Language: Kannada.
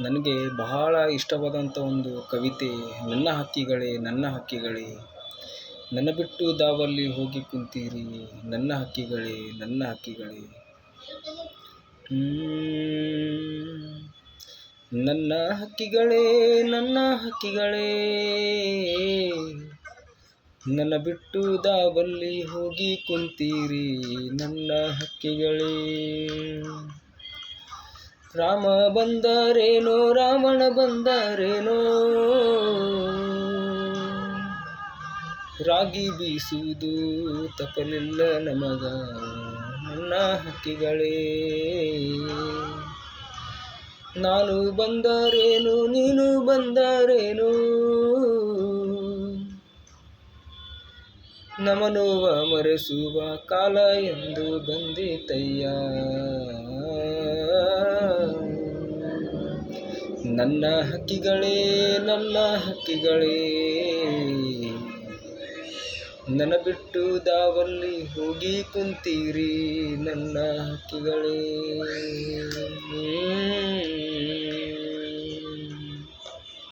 ನನಗೆ ಬಹಳ ಇಷ್ಟವಾದಂಥ ಒಂದು ಕವಿತೆ. ನನ್ನ ಹಕ್ಕಿಗಳೇ ನನ್ನ ಹಕ್ಕಿಗಳೇ, ನನ್ನ ಬಿಟ್ಟು ದಾವಲ್ಲಿ ಹೋಗಿ ಕುಂತೀರಿ, ನನ್ನ ಹಕ್ಕಿಗಳೇ ನನ್ನ ಹಕ್ಕಿಗಳೇ. ನನ್ನ ಹಕ್ಕಿಗಳೇ ನನ್ನ ಹಕ್ಕಿಗಳೇ, ನನ್ನ ಬಿಟ್ಟು ದಾವಲ್ಲಿ ಹೋಗಿ ಕುಂತೀರಿ, ನನ್ನ ಹಕ್ಕಿಗಳೇ. ರಾಮ ಬಂದರೇನೋ ರಾವಣ ಬಂದರೇನೋ, ರಾಗಿ ಬೀಸುವುದು ತಪ್ಪಲಿಲ್ಲ ನಮಗ, ನನ್ನ ಹಕ್ಕಿಗಳೇ. ನಾನು ಬಂದರೇನು ನೀನು ಬಂದರೇನು, ನಮ್ಮ ನೋವ ಮರೆಸುವ ಕಾಲ ಎಂದು ಬಂದಿತಯ್ಯ. ನನ್ನ ಹಕ್ಕಿಗಳೇ ನನ್ನ ಹಕ್ಕಿಗಳೇ, ನನ್ನ ಬಿಟ್ಟು ದಾವಲ್ಲಿ ಹೋಗಿ ಕುಂತೀರಿ, ನನ್ನ ಹಕ್ಕಿಗಳೇ.